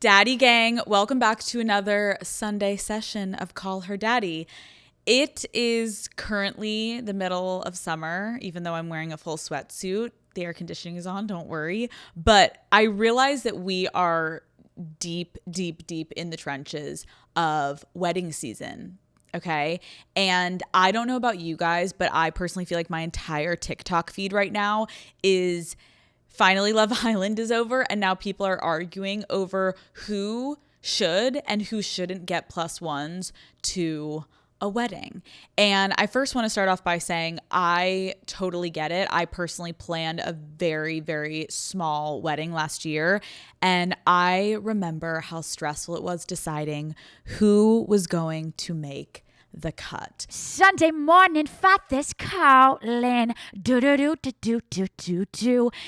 Daddy gang, welcome back to another Sunday session of Call Her Daddy. It is currently the middle of summer, even though I'm wearing a full sweatsuit. The air conditioning is on, don't worry. But I realize that we are deep in the trenches of wedding season. Okay. And I don't know about you guys, but I personally feel like my entire TikTok feed right now is finally Love Island is over. And now people are arguing over who should and who shouldn't get plus ones to a wedding. And I first want to start off by saying I totally get it. I personally planned a very small wedding last year. And I remember how stressful it was deciding who was going to make the cut. Sunday morning, father's calling. Do.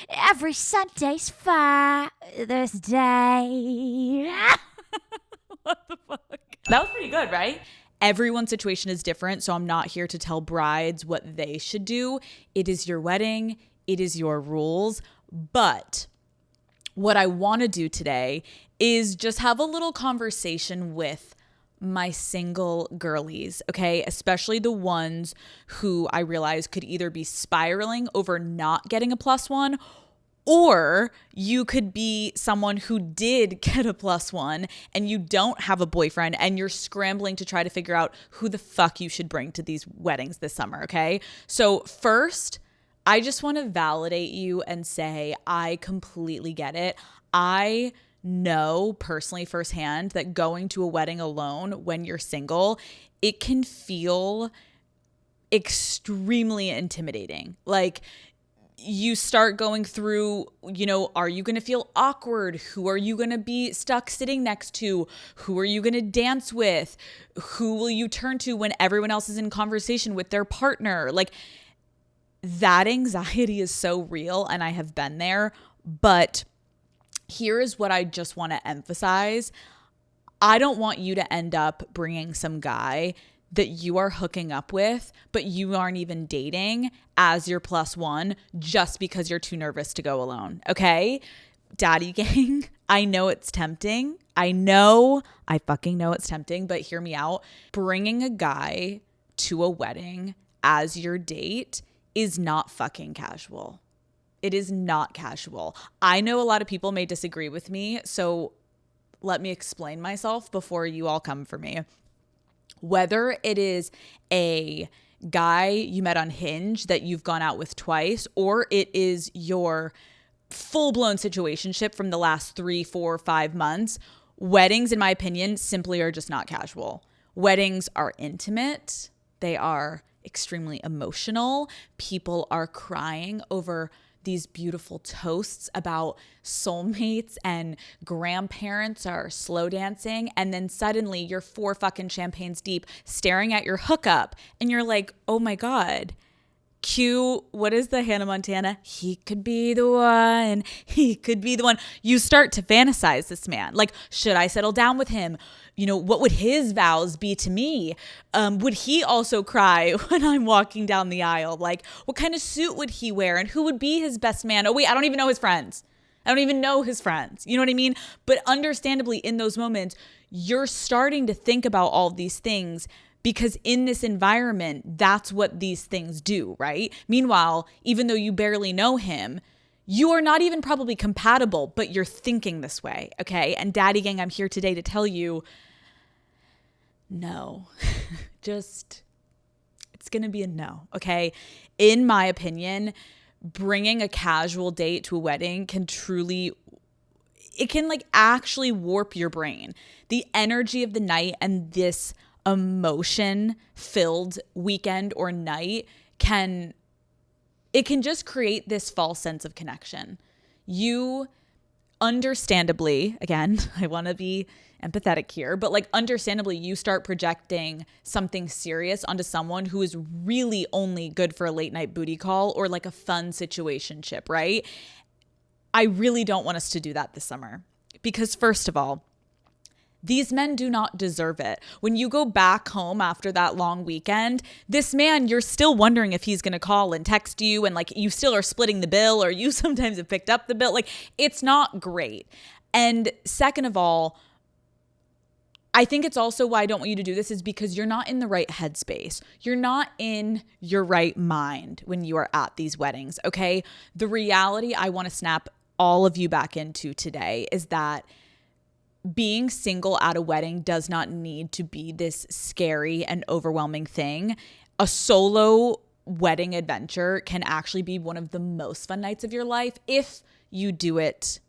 Every Sunday's Father's Day. What the fuck? That was pretty good, right? Everyone's situation is different, so I'm not here to tell brides what they should do. It is your wedding. It is your rules. But what I want to do today is just have a little conversation with my single girlies, okay? Especially the ones who I realize could either be spiraling over not getting a plus one, or you could be someone who did get a plus one and you don't have a boyfriend and you're scrambling to try to figure out who the fuck you should bring to these weddings this summer, okay? So first, I just want to validate you and say I completely get it. I know personally firsthand that going to a wedding alone when you're single, it can feel extremely intimidating. Like, you start going through, are you going to feel awkward? Who are you going to be stuck sitting next to? Who are you going to dance with? Who will you turn to when everyone else is in conversation with their partner? Like, that anxiety is so real, and I have been there. But here is what I just want to emphasize. I don't want you to end up bringing some guy that you are hooking up with, but you aren't even dating as your plus one just because you're too nervous to go alone. Okay? Daddy gang, I know it's tempting. I fucking know it's tempting, but hear me out. Bringing a guy to a wedding as your date is not fucking casual. It is not casual. I know a lot of people may disagree with me, so let me explain myself before you all come for me. Whether it is a guy you met on Hinge that you've gone out with twice, or it is your full-blown situationship from the last 3, 4, 5 months, weddings, in my opinion, simply are just not casual. Weddings are intimate. They are extremely emotional. People are crying over these beautiful toasts about soulmates, and grandparents are slow dancing, and then suddenly you're 4 fucking champagnes deep staring at your hookup and you're like, oh my God, cue, what is the Hannah Montana? He could be the one. He could be the one. You start to fantasize this man. Like, should I settle down with him? What would his vows be to me? Would he also cry when I'm walking down the aisle? Like, what kind of suit would he wear? And who would be his best man? Oh, wait, I don't even know his friends. You know what I mean? But understandably, in those moments, you're starting to think about all of these things because in this environment, that's what these things do, right? Meanwhile, even though you barely know him, you are not even probably compatible, but you're thinking this way, okay? And Daddy Gang, I'm here today to tell you, no. It's going to be a no, okay? In my opinion, bringing a casual date to a wedding can actually warp your brain. The energy of the night and this emotion-filled weekend or night can just create this false sense of connection. You understandably, again, I want to be empathetic here, but understandably, you start projecting something serious onto someone who is really only good for a late night booty call or a fun situationship, right? I really don't want us to do that this summer because, first of all, these men do not deserve it. When you go back home after that long weekend, this man, you're still wondering if he's going to call and text you, and you still are splitting the bill, or you sometimes have picked up the bill. It's not great. And second of all, I think it's also why I don't want you to do this is because you're not in the right headspace. You're not in your right mind when you are at these weddings, okay? The reality I want to snap all of you back into today is that being single at a wedding does not need to be this scary and overwhelming thing. A solo wedding adventure can actually be one of the most fun nights of your life if you do it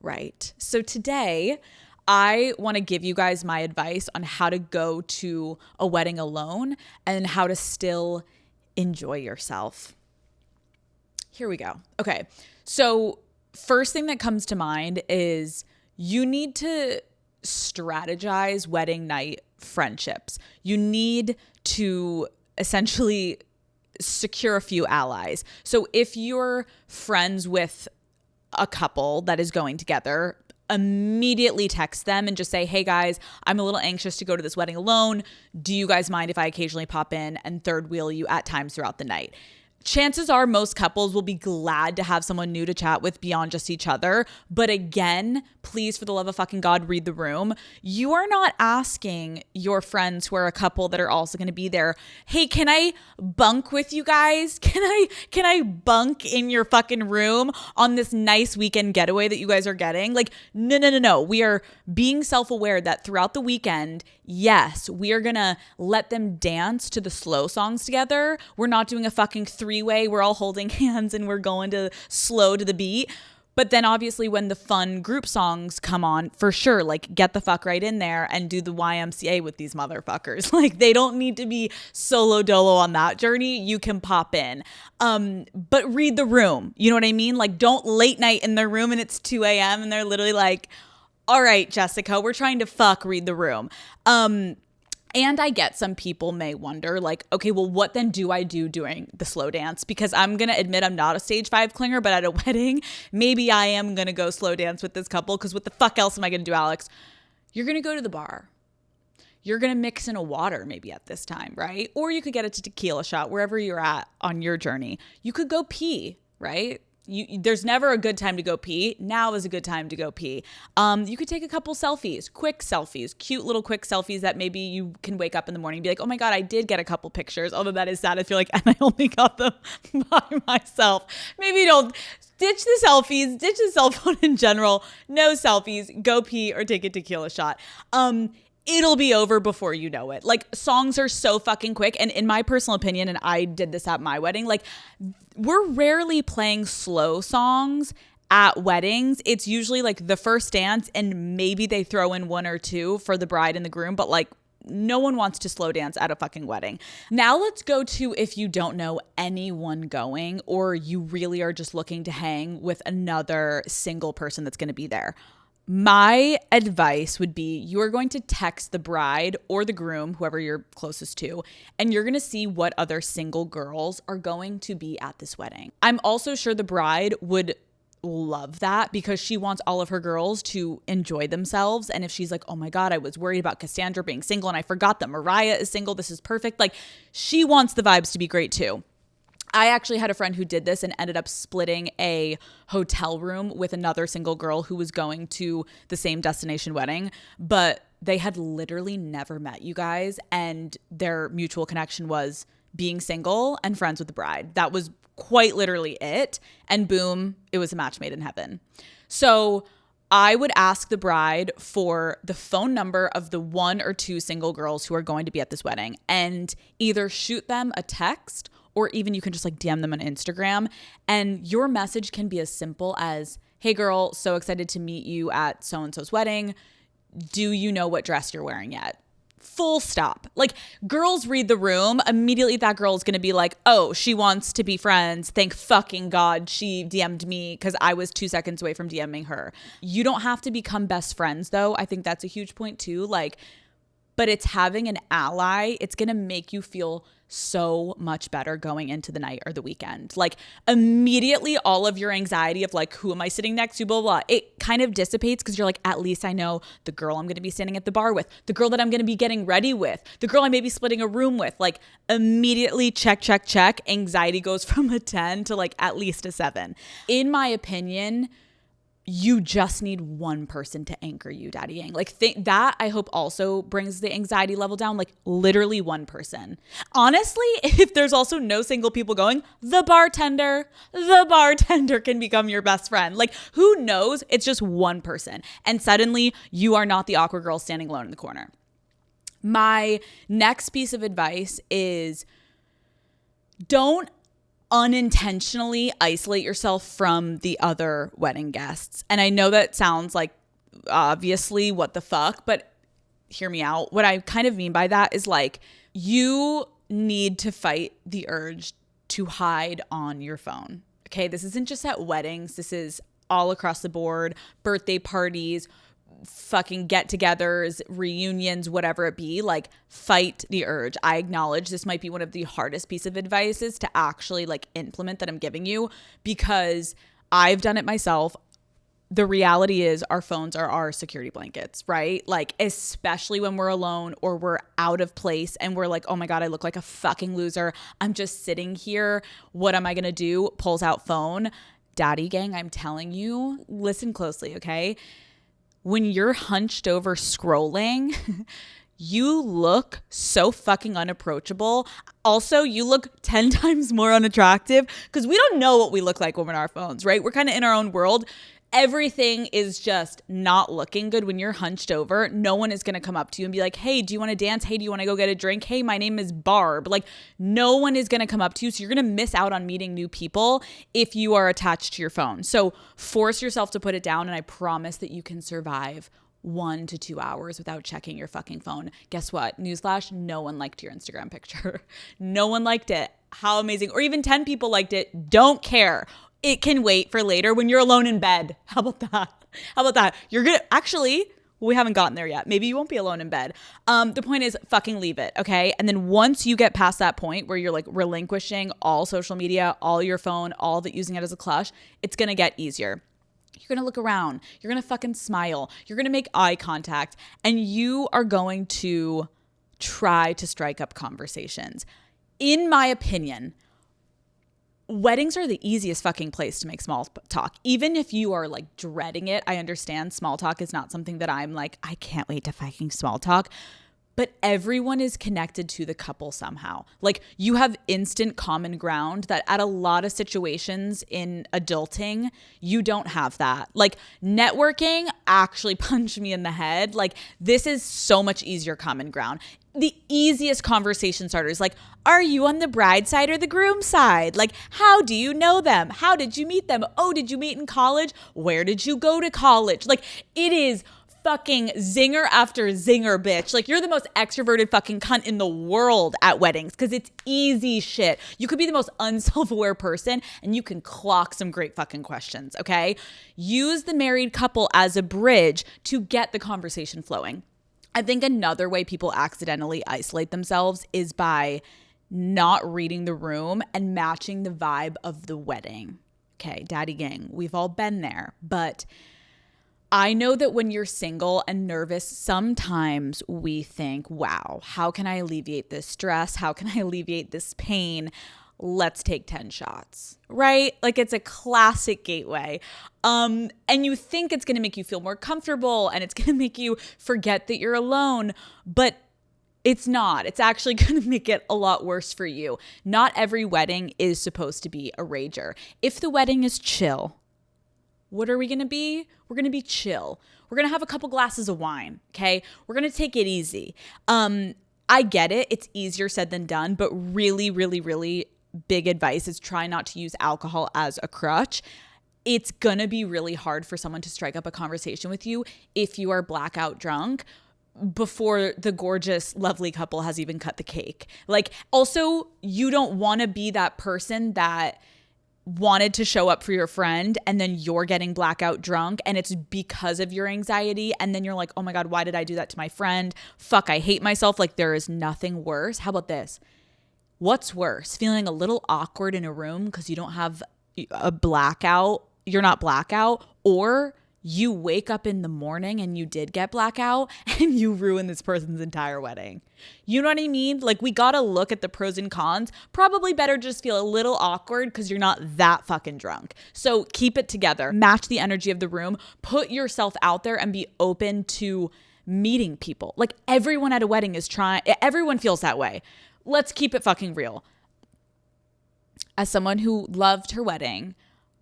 right. So today, I want to give you guys my advice on how to go to a wedding alone and how to still enjoy yourself. Here we go. Okay. So first thing that comes to mind is you need to strategize wedding night friendships. You need to essentially secure a few allies. So if you're friends with a couple that is going together, immediately text them and just say, hey guys, I'm a little anxious to go to this wedding alone. Do you guys mind if I occasionally pop in and third wheel you at times throughout the night? Chances are most couples will be glad to have someone new to chat with beyond just each other. But again, please, for the love of fucking God, read the room. You are not asking your friends who are a couple that are also going to be there, hey, can I bunk with you guys? Can I bunk in your fucking room on this nice weekend getaway that you guys are getting? Like, no. We are being self-aware that throughout the weekend, yes, we are going to let them dance to the slow songs together. We're not doing a fucking three-way. We're all holding hands and we're going to slow to the beat. But then obviously when the fun group songs come on, for sure, like get the fuck right in there and do the YMCA with these motherfuckers. Like they don't need to be solo dolo on that journey. You can pop in. But read the room. You know what I mean? Like don't late night in their room and it's 2 a.m. and they're literally like, all right, Jessica, we're trying to read the room. And I get some people may wonder like, okay, well, what then do I do during the slow dance? Because I'm going to admit I'm not a stage 5 clinger, but at a wedding, maybe I am going to go slow dance with this couple because what the fuck else am I going to do, Alex? You're going to go to the bar. You're going to mix in a water maybe at this time, right? Or you could get a tequila shot wherever you're at on your journey. You could go pee, right? There's never a good time to go pee. Now is a good time to go pee. You could take a couple selfies, quick selfies, cute little quick selfies that maybe you can wake up in the morning and be like, oh my God, I did get a couple pictures. Although that is sad. I feel like, and I only got them by myself. Maybe don't ditch the selfies, ditch the cell phone in general. No selfies, go pee or take a tequila shot. It'll be over before you know it. Like songs are so fucking quick. And in my personal opinion, and I did this at my wedding, like we're rarely playing slow songs at weddings. It's usually like the first dance and maybe they throw in one or two for the bride and the groom, but like no one wants to slow dance at a fucking wedding. Now let's go to if you don't know anyone going or you really are just looking to hang with another single person that's going to be there. My advice would be you are going to text the bride or the groom, whoever you're closest to, and you're going to see what other single girls are going to be at this wedding. I'm also sure the bride would love that because she wants all of her girls to enjoy themselves. And if she's like, oh my God, I was worried about Cassandra being single and I forgot that Mariah is single, this is perfect. Like she wants the vibes to be great too. I actually had a friend who did this and ended up splitting a hotel room with another single girl who was going to the same destination wedding, but they had literally never met, you guys, and their mutual connection was being single and friends with the bride. That was quite literally it. And boom, it was a match made in heaven. So I would ask the bride for the phone number of the one or two single girls who are going to be at this wedding and either shoot them a text or even you can just like DM them on Instagram. And your message can be as simple as, hey girl, so excited to meet you at so-and-so's wedding. Do you know what dress you're wearing yet? Full stop. Like girls read the room. Immediately that girl is going to be like, oh, she wants to be friends. Thank fucking God she DM'd me because I was 2 seconds away from DMing her. You don't have to become best friends though. I think that's a huge point too. Like, but it's having an ally. It's going to make you feel so much better going into the night or the weekend. Like immediately all of your anxiety of like, who am I sitting next to, blah, blah, blah, it kind of dissipates because you're like, at least I know the girl I'm going to be standing at the bar with, the girl that I'm going to be getting ready with, the girl I may be splitting a room with. Like immediately check. Anxiety goes from a 10 to like at least a 7. In my opinion, you just need one person to anchor you, daddy yang. Like that I hope also brings the anxiety level down, like literally one person. Honestly, if there's also no single people going, the bartender can become your best friend. Like who knows? It's just one person. And suddenly you are not the awkward girl standing alone in the corner. My next piece of advice is don't unintentionally isolate yourself from the other wedding guests. And I know that sounds like obviously what the fuck, but hear me out. What I kind of mean by that is like you need to fight the urge to hide on your phone. Okay, this isn't just at weddings. This is all across the board, birthday parties, fucking get-togethers, reunions, whatever it be. Like fight the urge. I acknowledge this might be one of the hardest piece of advice is to actually like implement that I'm giving you, because I've done it myself. The reality is our phones are our security blankets, right? Like especially when we're alone or we're out of place and we're like, oh my God, I look like a fucking loser. I'm just sitting here. What am I gonna do? Pulls out phone. Daddy gang, I'm telling you, listen closely, okay? When you're hunched over scrolling, you look so fucking unapproachable. Also, you look 10 times more unattractive because we don't know what we look like when we're on our phones, right? We're kind of in our own world. Everything is just not looking good when you're hunched over. No one is going to come up to you and be like, hey, do you want to dance? Hey, do you want to go get a drink? Hey, my name is Barb. Like no one is going to come up to you. So you're going to miss out on meeting new people if you are attached to your phone. So force yourself to put it down. And I promise that you can survive 1 to 2 hours without checking your fucking phone. Guess what? Newsflash, no one liked your Instagram picture. No one liked it. How amazing. Or even 10 people liked it. Don't care. It can wait for later when you're alone in bed. How about that? How about that? You're gonna actually, we haven't gotten there yet. Maybe you won't be alone in bed. The point is fucking leave it, okay? And then once you get past that point where you're like relinquishing all social media, all your phone, all that using it as a clutch, it's gonna get easier. You're going to look around. You're going to fucking smile. You're going to make eye contact. And you are going to try to strike up conversations. In my opinion, weddings are the easiest fucking place to make small talk. Even if you are like dreading it, I understand small talk is not something that I'm like, I can't wait to fucking small talk. But everyone is connected to the couple somehow. Like you have instant common ground that at a lot of situations in adulting, you don't have that. Like networking actually punched me in the head. Like this is so much easier common ground. The easiest conversation starters, like, are you on the bride side or the groom side? Like, how do you know them? How did you meet them? Oh, did you meet in college? Where did you go to college? Like it is fucking zinger after zinger, bitch. Like you're the most extroverted fucking cunt in the world at weddings because it's easy shit. You could be the most unself-aware person and you can clock some great fucking questions, okay? Use the married couple as a bridge to get the conversation flowing. I think another way people accidentally isolate themselves is by not reading the room and matching the vibe of the wedding. Okay, daddy gang, we've all been there, but I know that when you're single and nervous, sometimes we think, wow, how can I alleviate this stress? How can I alleviate this pain? Let's take 10 shots, right? Like it's a classic gateway. And you think it's going to make you feel more comfortable and it's going to make you forget that you're alone, but it's not. It's actually going to make it a lot worse for you. Not every wedding is supposed to be a rager. If the wedding is chill, what are we going to be? We're going to be chill. We're going to have a couple glasses of wine, okay? We're going to take it easy. I get it. It's easier said than done, but really, really, really big advice is try not to use alcohol as a crutch. It's going to be really hard for someone to strike up a conversation with you if you are blackout drunk before the gorgeous, lovely couple has even cut the cake. Like, also, you don't want to be that person that wanted to show up for your friend and then you're getting blackout drunk and it's because of your anxiety and then you're like, oh my God, why did I do that to my friend? Fuck, I hate myself. Like there is nothing worse. How about this? What's worse? Feeling a little awkward in a room because you don't have a blackout, you're not blackout, or you wake up in the morning and you did get blackout and you ruin this person's entire wedding. You know what I mean? Like, we got to look at the pros and cons. Probably better just feel a little awkward because you're not that fucking drunk. So keep it together. Match the energy of the room. Put yourself out there and be open to meeting people. Like, everyone at a wedding is everyone feels that way. Let's keep it fucking real. As someone who loved her wedding,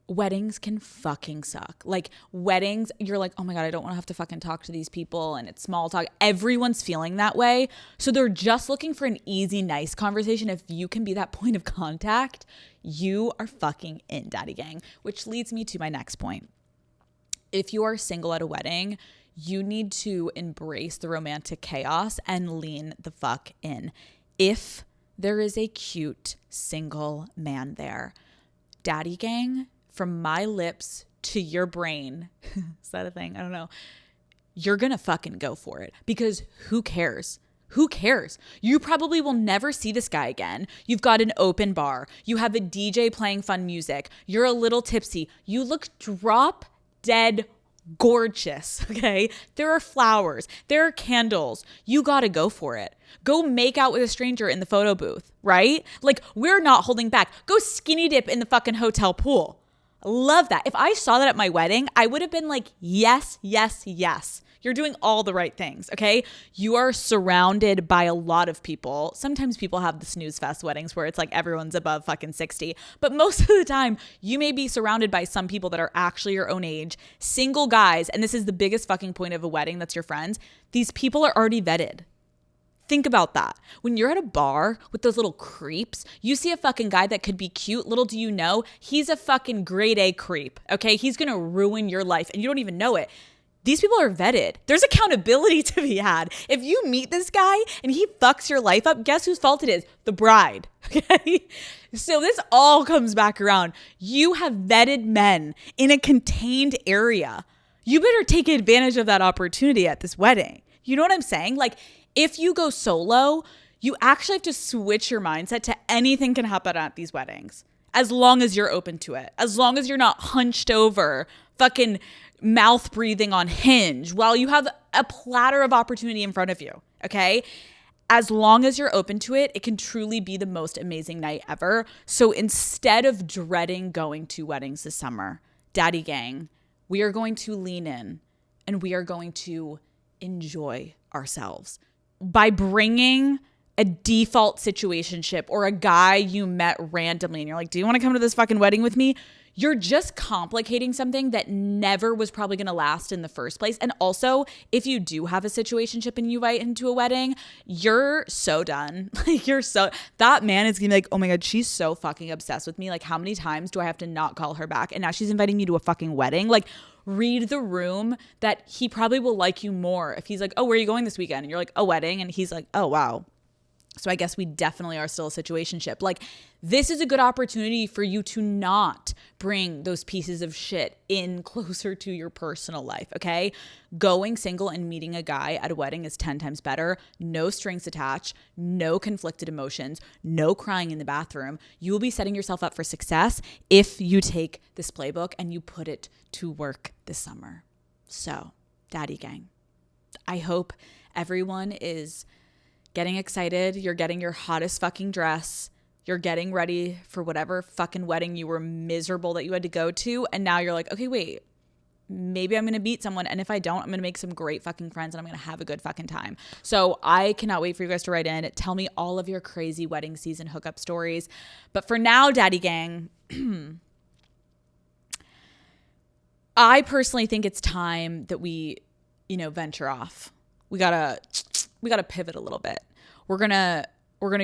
weddings can fucking suck. Like, weddings, you're like, oh my God, I don't want to have to fucking talk to these people and it's small talk. Everyone's feeling that way. So they're just looking for an easy, nice conversation. If you can be that point of contact, you are fucking in, daddy gang. Which leads me to my next point. If you are single at a wedding, you need to embrace the romantic chaos and lean the fuck in. If there is a cute single man there, daddy gang, from my lips to your brain, is that a thing? I don't know. You're going to fucking go for it, because who cares? Who cares? You probably will never see this guy again. You've got an open bar. You have a DJ playing fun music. You're a little tipsy. You look drop dead gorgeous, okay? There are flowers. There are candles. You got to go for it. Go make out with a stranger in the photo booth, right? Like, we're not holding back. Go skinny dip in the fucking hotel pool. Love that. If I saw that at my wedding, I would have been like, yes, yes, yes. You're doing all the right things, okay? You are surrounded by a lot of people. Sometimes people have the snooze fest weddings where it's like everyone's above fucking 60. But most of the time, you may be surrounded by some people that are actually your own age, single guys. And this is the biggest fucking point of a wedding that's your friends. These people are already vetted. Think about that. When you're at a bar with those little creeps, you see a fucking guy that could be cute. Little do you know, he's a fucking grade A creep, okay? He's going to ruin your life and you don't even know it. These people are vetted. There's accountability to be had. If you meet this guy and he fucks your life up, guess whose fault it is? The bride, okay? So this all comes back around. You have vetted men in a contained area. You better take advantage of that opportunity at this wedding. You know what I'm saying? Like, if you go solo, you actually have to switch your mindset to anything can happen at these weddings, as long as you're open to it, as long as you're not hunched over, fucking mouth breathing on Hinge while you have a platter of opportunity in front of you, okay? As long as you're open to it, it can truly be the most amazing night ever. So instead of dreading going to weddings this summer, daddy gang, we are going to lean in and we are going to enjoy ourselves by bringing a default situationship or a guy you met randomly and you're like, do you want to come to this fucking wedding with me? You're just complicating something that never was probably going to last in the first place. And also, if you do have a situationship and you invite into a wedding, you're so done. Like, that man is going to be like, oh my God, she's so fucking obsessed with me. Like, how many times do I have to not call her back? And now she's inviting me to a fucking wedding. Like, read the room that he probably will like you more if he's like, oh, where are you going this weekend? And you're like, a wedding. And he's like, oh, wow. So I guess we definitely are still a situationship. Like, this is a good opportunity for you to not bring those pieces of shit in closer to your personal life, okay? Going single and meeting a guy at a wedding is 10 times better. No strings attached, no conflicted emotions, no crying in the bathroom. You will be setting yourself up for success if you take this playbook and you put it to work this summer. So, daddy gang, I hope everyone is getting excited. You're getting your hottest fucking dress. You're getting ready for whatever fucking wedding you were miserable that you had to go to. And now you're like, okay, wait, maybe I'm going to meet someone. And if I don't, I'm going to make some great fucking friends and I'm going to have a good fucking time. So I cannot wait for you guys to write in. Tell me all of your crazy wedding season hookup stories. But for now, daddy gang, I personally think it's time that we, venture off. We gotta pivot a little bit. We're gonna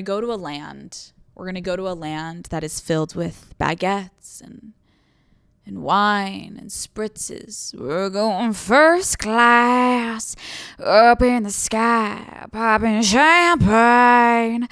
go to a land. We're gonna go to a land that is filled with baguettes and wine and spritzes. We're going first class, up in the sky, popping champagne,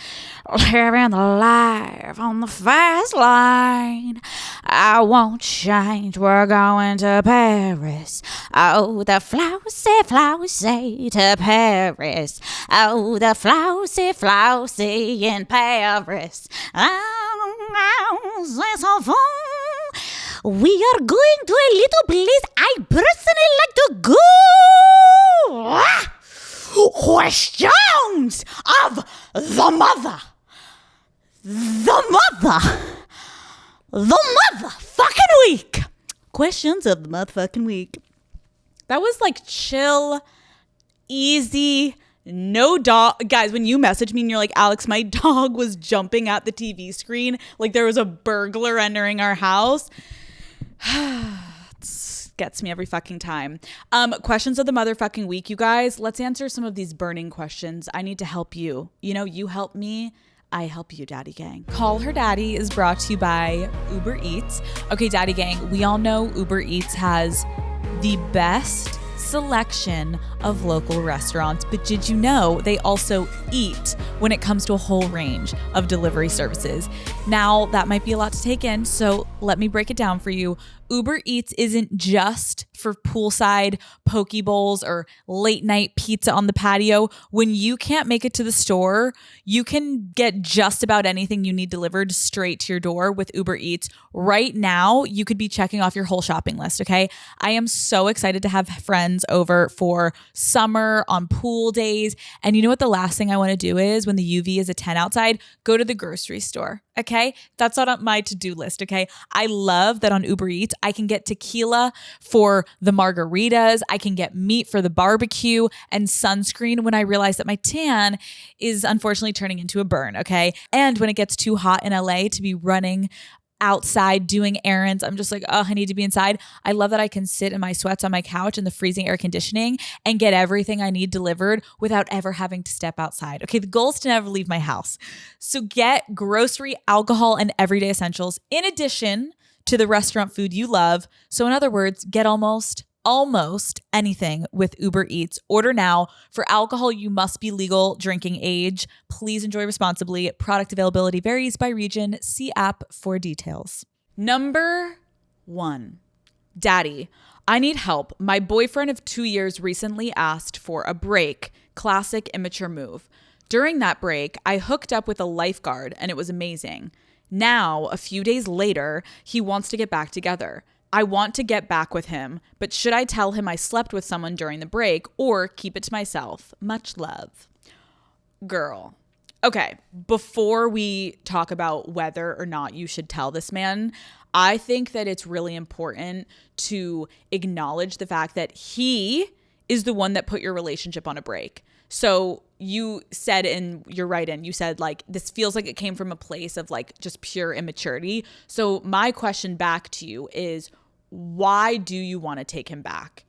living the life on the fast line. I won't change, we're going to Paris. Oh, the flousy, flousy to Paris. Oh, the flousy, flousy in Paris. Oh, c'est so fun. We are going to a little place I personally like to go. Questions of the mother. The motherfucking week. Questions of the motherfucking week. That was like chill, easy, no dog. Guys, when you messaged me and you're like, Alex, my dog was jumping at the TV screen like there was a burglar entering our house. Gets me every fucking time. Questions of the motherfucking week, you guys. Let's answer some of these burning questions. I need to help you. You know, you help me, I help you, Daddy Gang. Call Her Daddy is brought to you by Uber Eats. Okay, Daddy Gang, we all know Uber Eats has the best selection of local restaurants, but did you know they also eat when it comes to a whole range of delivery services? Now, that might be a lot to take in, so let me break it down for you. Uber Eats isn't just for poolside poke bowls or late night pizza on the patio. When you can't make it to the store, you can get just about anything you need delivered straight to your door with Uber Eats. Right now, you could be checking off your whole shopping list, okay? I am so excited to have friends over for summer on pool days. And you know what the last thing I want to do is when the UV is a 10 outside? Go to the grocery store, okay? That's not on my to-do list, okay? I love that on Uber Eats, I can get tequila for the margaritas. I can get meat for the barbecue and sunscreen when I realize that my tan is unfortunately turning into a burn, okay? And when it gets too hot in LA to be running outside doing errands, I'm just like, oh, I need to be inside. I love that I can sit in my sweats on my couch in the freezing air conditioning and get everything I need delivered without ever having to step outside. Okay, the goal is to never leave my house. So get grocery, alcohol, and everyday essentials in addition to the restaurant food you love. So in other words, get almost anything with Uber Eats. Order now. For alcohol, you must be legal drinking age. Please enjoy responsibly. Product availability varies by region. See app for details. Number 1. Daddy, I need help. My boyfriend of 2 years recently asked for a break. Classic immature move. During that break, I hooked up with a lifeguard and it was amazing. Now, a few days later, he wants to get back together. I want to get back with him, but should I tell him I slept with someone during the break or keep it to myself? Much love. Girl. Okay, before we talk about whether or not you should tell this man, I think that it's really important to acknowledge the fact that he is the one that put your relationship on a break. So you said, and you're right in, you said like, this feels like it came from a place of like just pure immaturity. So my question back to you is, why do you want to take him back?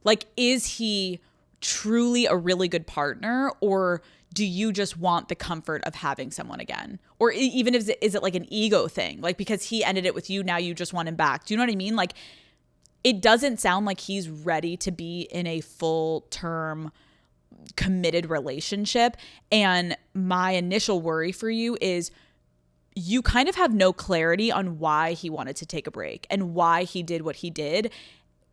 Like, is he truly a really good partner, or do you just want the comfort of having someone again? Or even if is it like an ego thing? Like, because he ended it with you, now you just want him back. Do you know what I mean? Like, it doesn't sound like he's ready to be in a full-term committed relationship. And my initial worry for you is you kind of have no clarity on why he wanted to take a break and why he did what he did.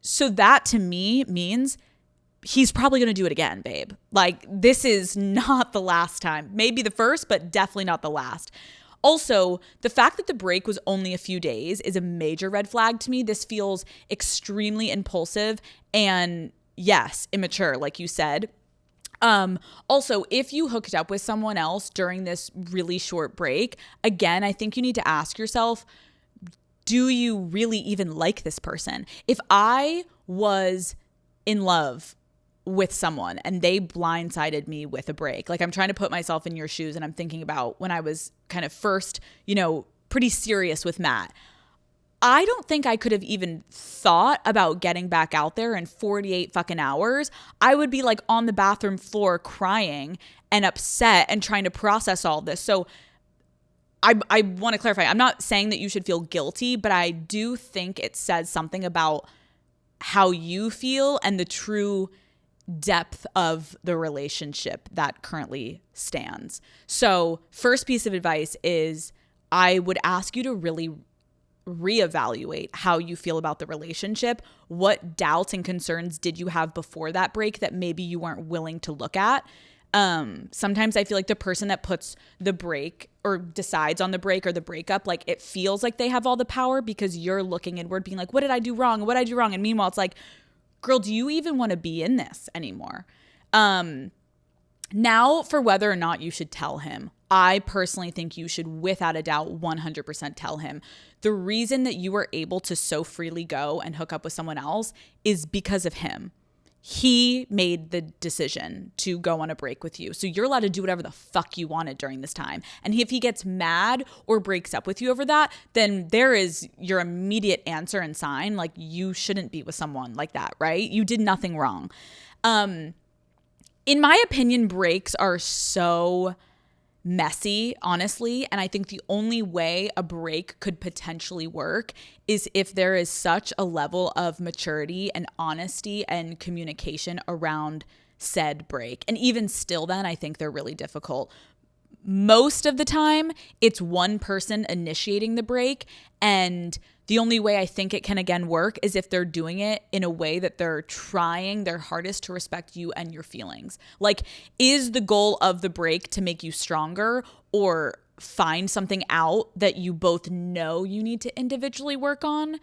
So that to me means he's probably going to do it again, babe. Like, this is not the last time. Maybe the first, but definitely not the last. Also, the fact that the break was only a few days is a major red flag to me. This feels extremely impulsive and, yes, immature, like you said. Also, if you hooked up with someone else during this really short break, again, I think you need to ask yourself, do you really even like this person? If I was in love with someone and they blindsided me with a break, like I'm trying to put myself in your shoes and I'm thinking about when I was kind of first, pretty serious with Matt. I don't think I could have even thought about getting back out there in 48 fucking hours. I would be like on the bathroom floor crying and upset and trying to process all this. So I want to clarify. I'm not saying that you should feel guilty, but I do think it says something about how you feel and the true depth of the relationship that currently stands. So first piece of advice is I would ask you to really reevaluate how you feel about the relationship. What doubts and concerns did you have before that break that maybe you weren't willing to look at? Sometimes I feel like the person that puts the break or decides on the break or the breakup, like it feels like they have all the power because you're looking inward being like, what did I do wrong? What did I do wrong? And meanwhile, it's like, girl, do you even want to be in this anymore? Now for whether or not you should tell him, I personally think you should without a doubt 100% tell him. The reason that you were able to so freely go and hook up with someone else is because of him. He made the decision to go on a break with you. So you're allowed to do whatever the fuck you wanted during this time. And if he gets mad or breaks up with you over that, then there is your immediate answer and sign. Like, you shouldn't be with someone like that, right? You did nothing wrong. In my opinion, breaks are so messy, honestly. And I think the only way a break could potentially work is if there is such a level of maturity and honesty and communication around said break. And even still then, I think they're really difficult. Most of the time, it's one person initiating the break, and the only way I think it can again work is if they're doing it in a way that they're trying their hardest to respect you and your feelings. Like, is the goal of the break to make you stronger or find something out that you both know you need to individually work on?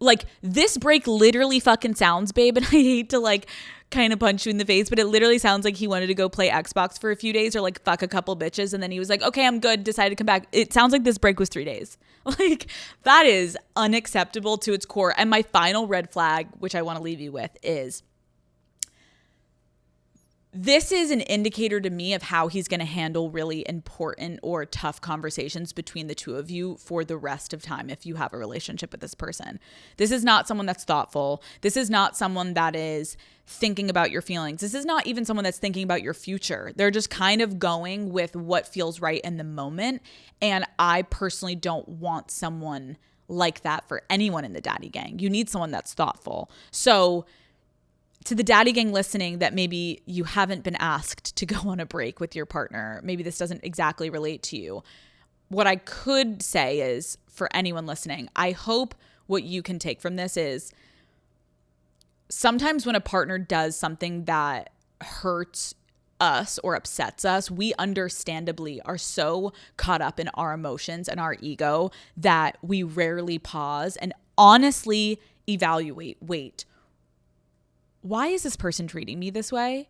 Like, this break literally fucking sounds, babe, and I hate to like kind of punch you in the face, but it literally sounds like he wanted to go play Xbox for a few days or like fuck a couple bitches, and then he was like, okay, I'm good, decided to come back. It sounds like this break was 3 days. Like, that is unacceptable to its core. And my final red flag, which I want to leave you with, is this is an indicator to me of how he's going to handle really important or tough conversations between the two of you for the rest of time if you have a relationship with this person. This is not someone that's thoughtful. This is not someone that is thinking about your feelings. This is not even someone that's thinking about your future. They're just kind of going with what feels right in the moment. And I personally don't want someone like that for anyone in the daddy gang. You need someone that's thoughtful. So to the daddy gang listening that maybe you haven't been asked to go on a break with your partner, maybe this doesn't exactly relate to you. What I could say is, for anyone listening, I hope what you can take from this is sometimes when a partner does something that hurts us or upsets us, we understandably are so caught up in our emotions and our ego that we rarely pause and honestly evaluate, wait, why is this person treating me this way?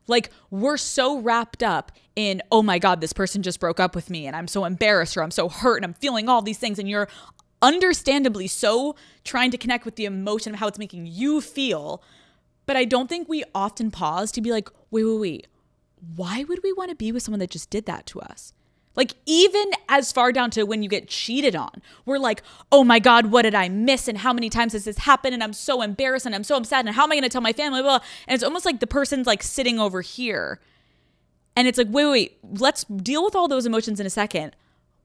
Like, we're so wrapped up in, oh my God, this person just broke up with me and I'm so embarrassed or I'm so hurt and I'm feeling all these things, and you're understandably so trying to connect with the emotion of how it's making you feel. But I don't think we often pause to be like, wait, why would we want to be with someone that just did that to us? Like, even as far down to when you get cheated on, we're like, oh my God, what did I miss? And how many times has this happened? And I'm so embarrassed and I'm so upset. And how am I going to tell my family? Blah, blah. And it's almost like the person's like sitting over here. And it's like, wait, let's deal with all those emotions in a second.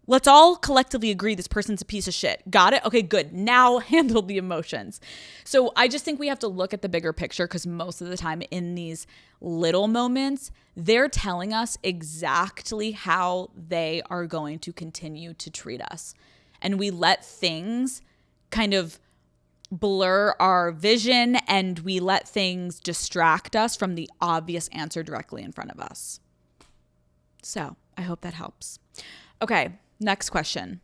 Let's all collectively agree this person's a piece of shit. Got it? Okay, good. Now handle the emotions. So I just think we have to look at the bigger picture, because most of the time in these little moments, they're telling us exactly how they are going to continue to treat us. And we let things kind of blur our vision, and we let things distract us from the obvious answer directly in front of us. So I hope that helps. Okay. Next question.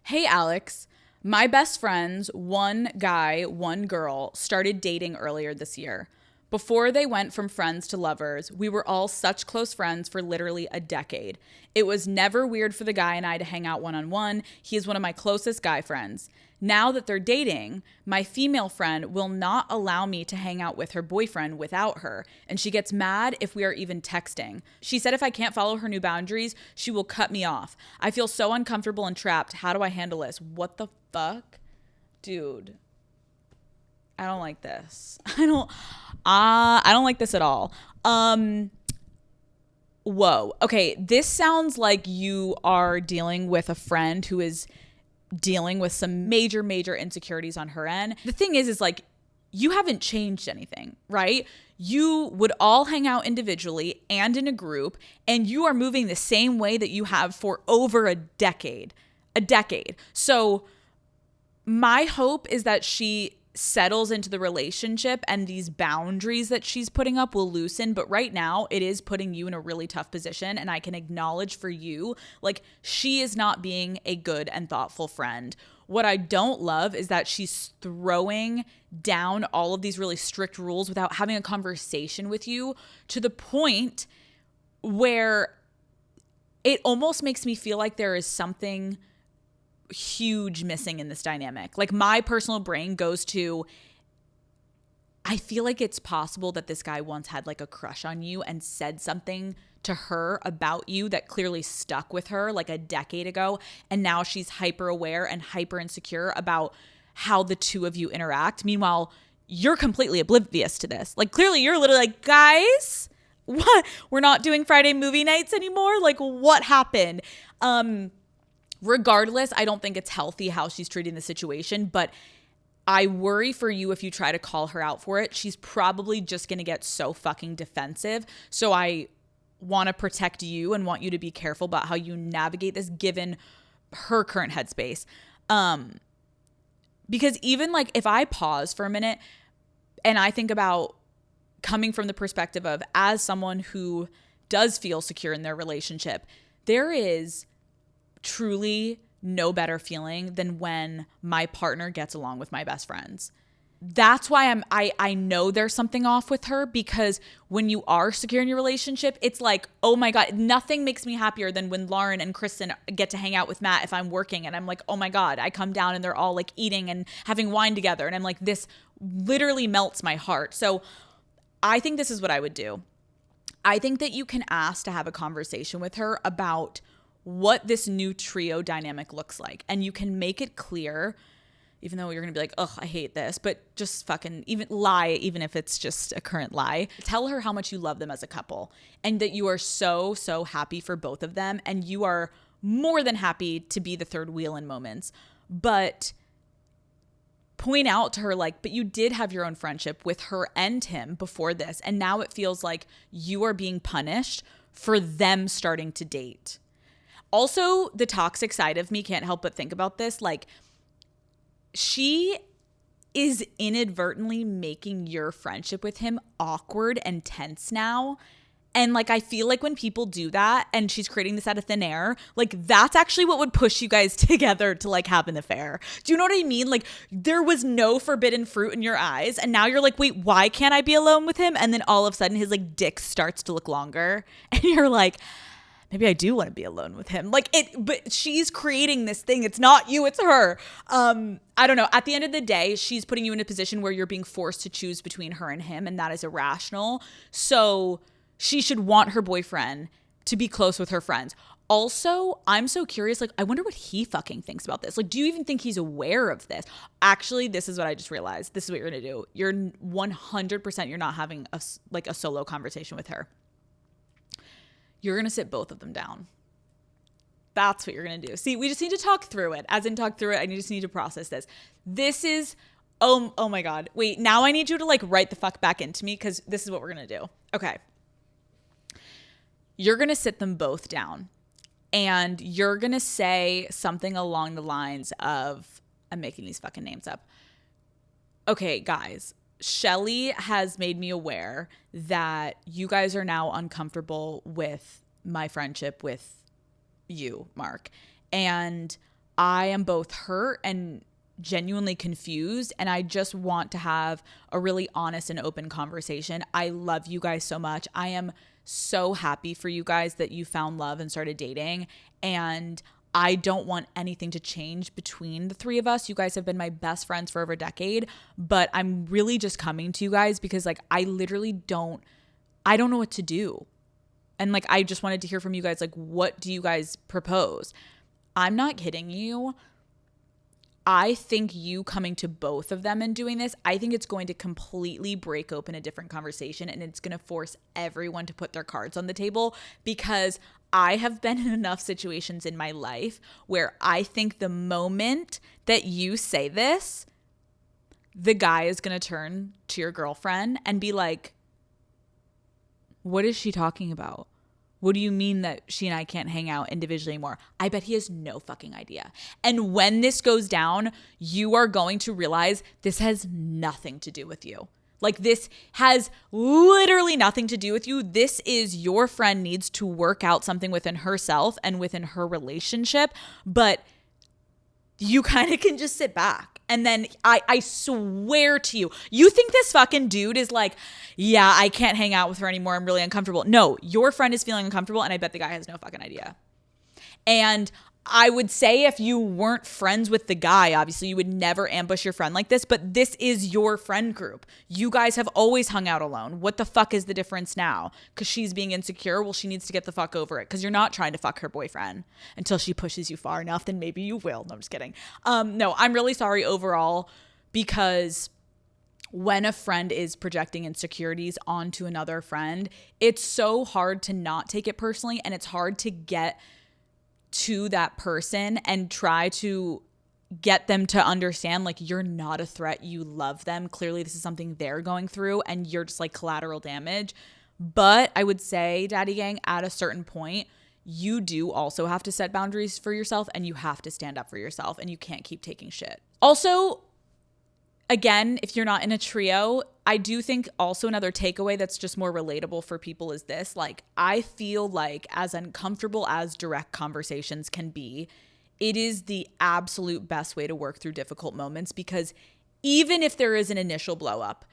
Hey, Alex, my best friends, one guy, one girl, started dating earlier this year. Before they went from friends to lovers, we were all such close friends for literally a decade. It was never weird for the guy and I to hang out one-on-one. He is one of my closest guy friends. Now that they're dating, my female friend will not allow me to hang out with her boyfriend without her, and she gets mad if we are even texting. She said if I can't follow her new boundaries, she will cut me off. I feel so uncomfortable and trapped. How do I handle this? What the fuck? Dude, I don't like this. I don't like this at all. Whoa. Okay, this sounds like you are dealing with a friend who is dealing with some major insecurities on her end. The thing is like, you haven't changed anything, right? You would all hang out individually and in a group, and you are moving the same way that you have for over a decade. So my hope is that she settles into the relationship and these boundaries that she's putting up will loosen. But right now it is putting you in a really tough position. And I can acknowledge for you, like, she is not being a good and thoughtful friend. What I don't love is that she's throwing down all of these really strict rules without having a conversation with you, to the point where it almost makes me feel like there is something huge missing in this dynamic. Like, my personal brain goes to, I feel like it's possible that this guy once had like a crush on you and said something to her about you that clearly stuck with her like a decade ago. And now she's hyper aware and hyper insecure about how the two of you interact. Meanwhile, you're completely oblivious to this. Like, clearly you're literally like, guys, what? We're not doing Friday movie nights anymore? Like, what happened? Regardless, I don't think it's healthy how she's treating the situation, but I worry for you if you try to call her out for it. She's probably just going to get so fucking defensive. So I want to protect you and want you to be careful about how you navigate this given her current headspace. Because even like if I pause for a minute and I think about coming from the perspective of, as someone who does feel secure in their relationship, there is truly no better feeling than when my partner gets along with my best friends. That's why I know there's something off with her, because when you are secure in your relationship, it's like, oh my God, nothing makes me happier than when Lauren and Kristen get to hang out with Matt if I'm working, and I'm like, oh my God, I come down and they're all like eating and having wine together, and I'm like, this literally melts my heart. So I think this is what I would do. I think that you can ask to have a conversation with her about what this new trio dynamic looks like. And you can make it clear, even though you're going to be like, ugh, I hate this, but just fucking even lie, even if it's just a current lie. Tell her how much you love them as a couple and that you are so, so happy for both of them. And you are more than happy to be the third wheel in moments. But point out to her, like, but you did have your own friendship with her and him before this. And now it feels like you are being punished for them starting to date. Also, the toxic side of me can't help but think about this. Like, she is inadvertently making your friendship with him awkward and tense now. And like, I feel like when people do that and she's creating this out of thin air, like, that's actually what would push you guys together to like have an affair. Do you know what I mean? Like, there was no forbidden fruit in your eyes. And now you're like, wait, why can't I be alone with him? And then all of a sudden his like dick starts to look longer. And you're like, maybe I do want to be alone with him. Like, but she's creating this thing. It's not you, it's her. I don't know. At the end of the day, she's putting you in a position where you're being forced to choose between her and him, and that is irrational. So she should want her boyfriend to be close with her friends. Also, I'm so curious, like, I wonder what he fucking thinks about this. Like, do you even think he's aware of this? Actually, this is what I just realized. This is what you're going to do. You're 100%, you're not having a solo conversation with her. You're going to sit both of them down. That's what you're going to do. See, we just need to talk through it. As in talk through it, I just need to process this. This is, oh my God. Wait, now I need you to like write the fuck back into me, because this is what we're going to do. Okay. You're going to sit them both down and you're going to say something along the lines of, I'm making these fucking names up. Okay, guys. Shelly has made me aware that you guys are now uncomfortable with my friendship with you, Mark. And I am both hurt and genuinely confused. And I just want to have a really honest and open conversation. I love you guys so much. I am so happy for you guys that you found love and started dating. And I don't want anything to change between the three of us. You guys have been my best friends for over a decade, but I'm really just coming to you guys because like, I don't know what to do. And like, I just wanted to hear from you guys. Like, what do you guys propose? I'm not kidding you. I think you coming to both of them and doing this, I think it's going to completely break open a different conversation, and it's going to force everyone to put their cards on the table, because I have been in enough situations in my life where I think the moment that you say this, the guy is going to turn to your girlfriend and be like, what is she talking about? What do you mean that she and I can't hang out individually anymore? I bet he has no fucking idea. And when this goes down, you are going to realize this has nothing to do with you. Like, this has literally nothing to do with you. This is your friend needs to work out something within herself and within her relationship. But you kind of can just sit back. And then I swear to you, you think this fucking dude is like, yeah, I can't hang out with her anymore. I'm really uncomfortable. No, your friend is feeling uncomfortable. And I bet the guy has no fucking idea. And I would say if you weren't friends with the guy, obviously you would never ambush your friend like this, but this is your friend group. You guys have always hung out alone. What the fuck is the difference now? Because she's being insecure? Well, she needs to get the fuck over it because you're not trying to fuck her boyfriend until she pushes you far enough. Then maybe you will. No, I'm just kidding. No, I'm really sorry overall because when a friend is projecting insecurities onto another friend, it's so hard to not take it personally, and it's hard to get to that person and try to get them to understand, like, you're not a threat. You love them. Clearly, this is something they're going through and you're just like collateral damage. But I would say, Daddy Gang, at a certain point, you do also have to set boundaries for yourself and you have to stand up for yourself and you can't keep taking shit. Also, again, if you're not in a trio, I do think also another takeaway that's just more relatable for people is this. Like, I feel like as uncomfortable as direct conversations can be, it is the absolute best way to work through difficult moments, because even if there is an initial blow up,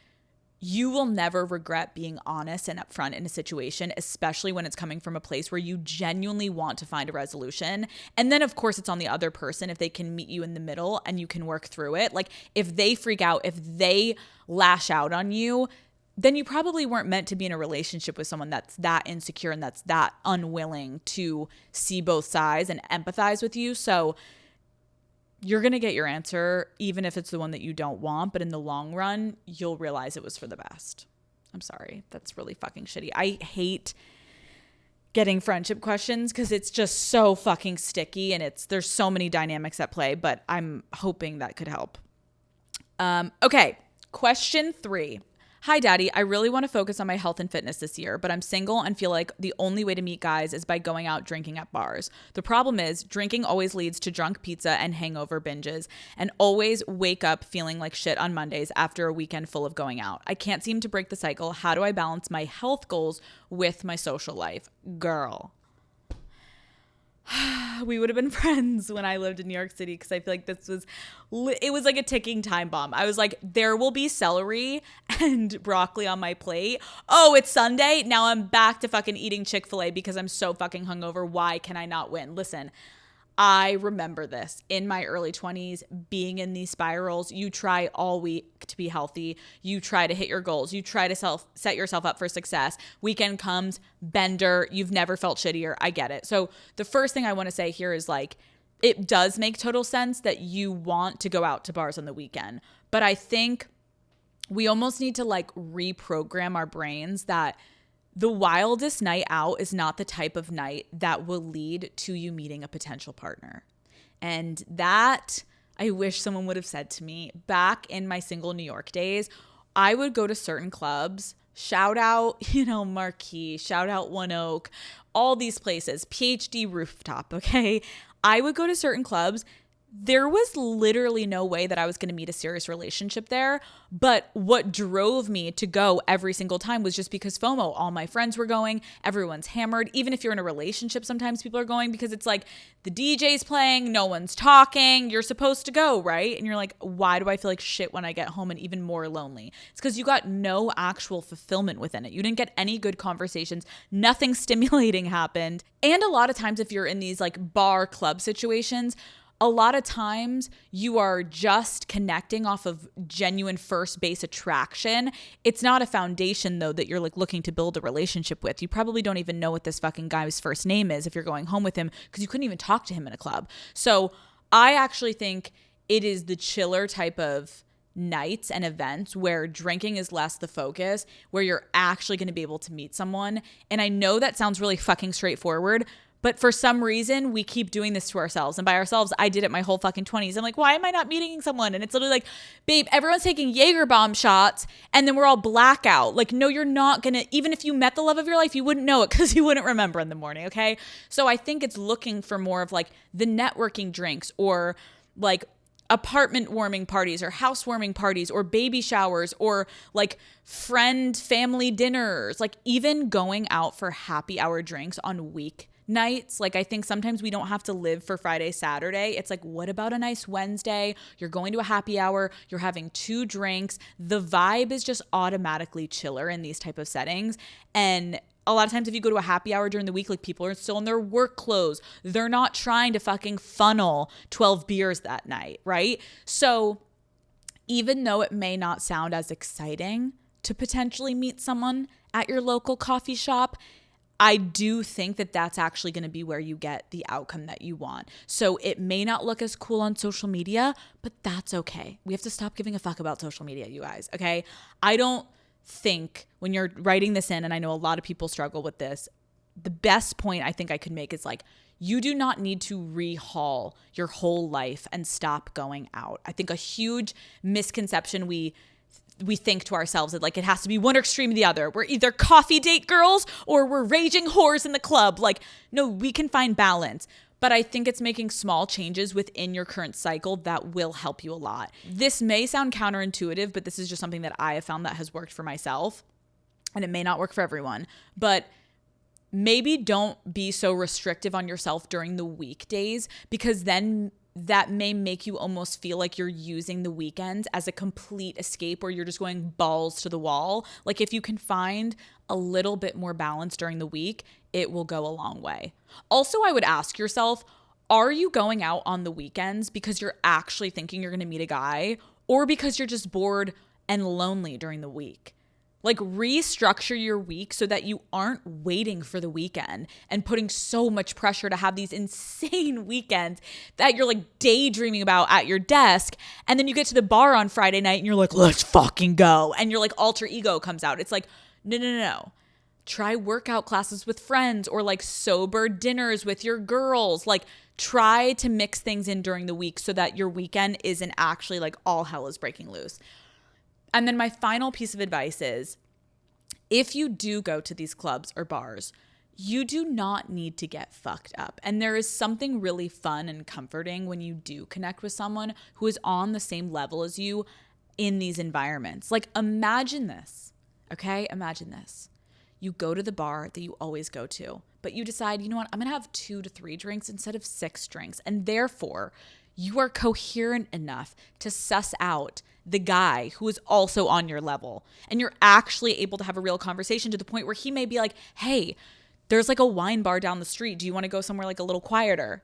you will never regret being honest and upfront in a situation, especially when it's coming from a place where you genuinely want to find a resolution. And then, of course, it's on the other person if they can meet you in the middle and you can work through it. Like, if they freak out, if they lash out on you, then you probably weren't meant to be in a relationship with someone that's that insecure and that's that unwilling to see both sides and empathize with you. So you're going to get your answer, even if it's the one that you don't want. But in the long run, you'll realize it was for the best. I'm sorry. That's really fucking shitty. I hate getting friendship questions because it's just so fucking sticky and there's so many dynamics at play, but I'm hoping that could help. Okay. Question 3. Hi, Daddy. I really want to focus on my health and fitness this year, but I'm single and feel like the only way to meet guys is by going out drinking at bars. The problem is drinking always leads to drunk pizza and hangover binges, and always wake up feeling like shit on Mondays after a weekend full of going out. I can't seem to break the cycle. How do I balance my health goals with my social life? Girl. We would have been friends when I lived in New York City, because I feel like it was like a ticking time bomb. I was like, there will be celery and broccoli on my plate. Oh, it's Sunday. Now I'm back to fucking eating Chick-fil-A because I'm so fucking hungover. Why can I not win? Listen, I remember this in my early 20s, being in these spirals. You try all week to be healthy. You try to hit your goals. You try to set yourself up for success. Weekend comes, bender. You've never felt shittier. I get it. So the first thing I want to say here is, like, it does make total sense that you want to go out to bars on the weekend. But I think we almost need to, like, reprogram our brains that the wildest night out is not the type of night that will lead to you meeting a potential partner. And that, I wish someone would have said to me back in my single New York days. I would go to certain clubs, shout out, Marquee, shout out One Oak, all these places, PhD Rooftop, okay? I would go to certain clubs. There was literally no way that I was going to meet a serious relationship there. But what drove me to go every single time was just because FOMO. All my friends were going. Everyone's hammered. Even if you're in a relationship, sometimes people are going because it's like the DJ's playing, no one's talking. You're supposed to go, right? And you're like, why do I feel like shit when I get home and even more lonely? It's because you got no actual fulfillment within it. You didn't get any good conversations. Nothing stimulating happened. And a lot of times if you're in these like bar club situations, a lot of times you are just connecting off of genuine first base attraction. It's not a foundation, though, that you're like looking to build a relationship with. You probably don't even know what this fucking guy's first name is if you're going home with him, because you couldn't even talk to him in a club. So I actually think it is the chiller type of nights and events where drinking is less the focus, where you're actually going to be able to meet someone. And I know that sounds really fucking straightforward, But for some reason, we keep doing this to ourselves. And by ourselves, I did it my whole fucking 20s. I'm like, why am I not meeting someone? And it's literally like, babe, everyone's taking Jaeger bomb shots and then we're all blackout. Like, no, you're not going to, even if you met the love of your life, you wouldn't know it because you wouldn't remember in the morning, okay? So I think it's looking for more of like the networking drinks or like apartment warming parties or housewarming parties or baby showers or like friend family dinners, like even going out for happy hour drinks on weeknights. Like I think sometimes we don't have to live for Friday, Saturday. It's like, what about a nice Wednesday? You're going to a happy hour, you're having 2 drinks. The vibe is just automatically chiller in these type of settings. And a lot of times if you go to a happy hour during the week, like people are still in their work clothes. They're not trying to fucking funnel 12 beers that night, right? So even though it may not sound as exciting to potentially meet someone at your local coffee shop, I do think that that's actually going to be where you get the outcome that you want. So it may not look as cool on social media, but that's okay. We have to stop giving a fuck about social media, you guys, okay? I don't think when you're writing this in, and I know a lot of people struggle with this, the best point I think I could make is like, you do not need to rehaul your whole life and stop going out. I think a huge misconception we think to ourselves that like it has to be one extreme or the other. We're either coffee date girls or we're raging whores in the club. Like, no, we can find balance. But I think it's making small changes within your current cycle that will help you a lot. This may sound counterintuitive, but this is just something that I have found that has worked for myself. And it may not work for everyone. But maybe don't be so restrictive on yourself during the weekdays, because then that may make you almost feel like you're using the weekends as a complete escape or you're just going balls to the wall. Like if you can find a little bit more balance during the week, it will go a long way. Also, I would ask yourself, are you going out on the weekends because you're actually thinking you're going to meet a guy or because you're just bored and lonely during the week? Like restructure your week so that you aren't waiting for the weekend and putting so much pressure to have these insane weekends that you're like daydreaming about at your desk. And then you get to the bar on Friday night and you're like, let's fucking go. And your like alter ego comes out. It's like, no. Try workout classes with friends or like sober dinners with your girls. Like try to mix things in during the week so that your weekend isn't actually like all hell is breaking loose. And then my final piece of advice is, if you do go to these clubs or bars, you do not need to get fucked up. And there is something really fun and comforting when you do connect with someone who is on the same level as you in these environments. Like imagine this, okay? Imagine this. You go to the bar that you always go to, but you decide, you know what? I'm going to have 2 to 3 drinks instead of 6 drinks. And therefore, you are coherent enough to suss out the guy who is also on your level. And you're actually able to have a real conversation to the point where he may be like, hey, there's like a wine bar down the street. Do you want to go somewhere like a little quieter?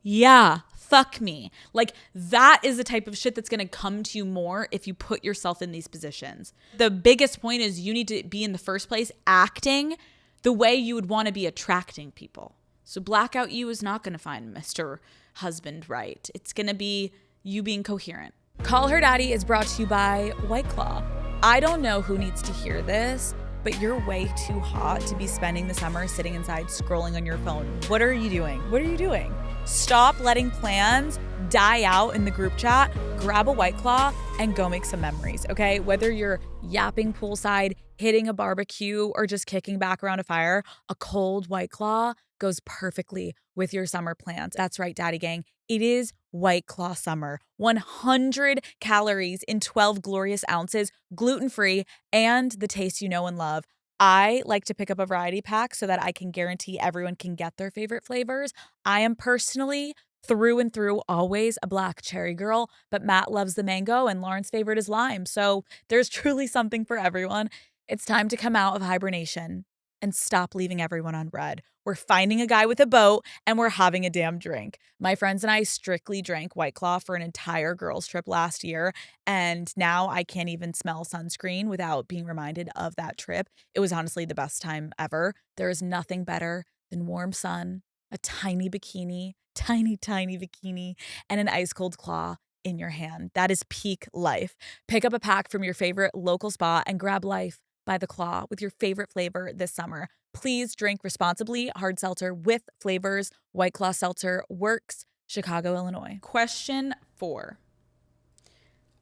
Yeah, fuck me. Like that is the type of shit that's going to come to you more if you put yourself in these positions. The biggest point is you need to be in the first place acting the way you would want to be attracting people. So blackout you is not going to find Mr. Husband right. It's going to be you being coherent. Call Her Daddy is brought to you by White Claw. I don't know who needs to hear this, but you're way too hot to be spending the summer sitting inside scrolling on your phone. What are you doing? What are you doing? Stop letting plans die out in the group chat. Grab a White Claw and go make some memories, okay? Whether you're yapping poolside, hitting a barbecue, or just kicking back around a fire, a cold White Claw goes perfectly with your summer plans. That's right, Daddy Gang. It is White Claw summer. 100 calories in 12 glorious ounces, gluten-free, and the taste you know and love. I like to pick up a variety pack so that I can guarantee everyone can get their favorite flavors. I am personally through and through always a black cherry girl, but Matt loves the mango and Lauren's favorite is lime. So there's truly something for everyone. It's time to come out of hibernation and stop leaving everyone on red. We're finding a guy with a boat and we're having a damn drink. My friends and I strictly drank White Claw for an entire girls trip last year. And now I can't even smell sunscreen without being reminded of that trip. It was honestly the best time ever. There is nothing better than warm sun, a tiny bikini, tiny bikini, and an ice cold claw in your hand. That is peak life. Pick up a pack from your favorite local spa and grab life by the claw with your favorite flavor this summer. Please drink responsibly. Hard seltzer with flavors. White Claw Seltzer works. Chicago, Illinois. Question 4.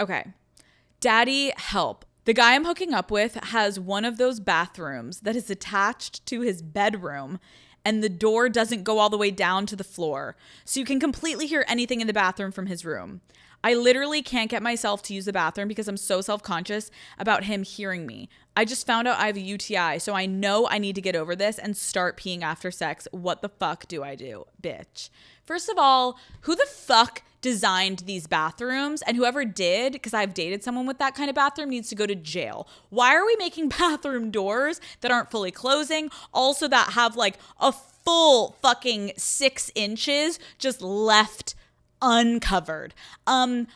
Okay. Daddy, help. The guy I'm hooking up with has one of those bathrooms that is attached to his bedroom, and the door doesn't go all the way down to the floor. So you can completely hear anything in the bathroom from his room. I literally can't get myself to use the bathroom because I'm so self-conscious about him hearing me. I just found out I have a UTI, so I know I need to get over this and start peeing after sex. What the fuck do I do, bitch? First of all, who the fuck designed these bathrooms? And whoever did, because I've dated someone with that kind of bathroom, needs to go to jail. Why are we making bathroom doors that aren't fully closing? Also that have like a full fucking 6 inches just left uncovered. I'm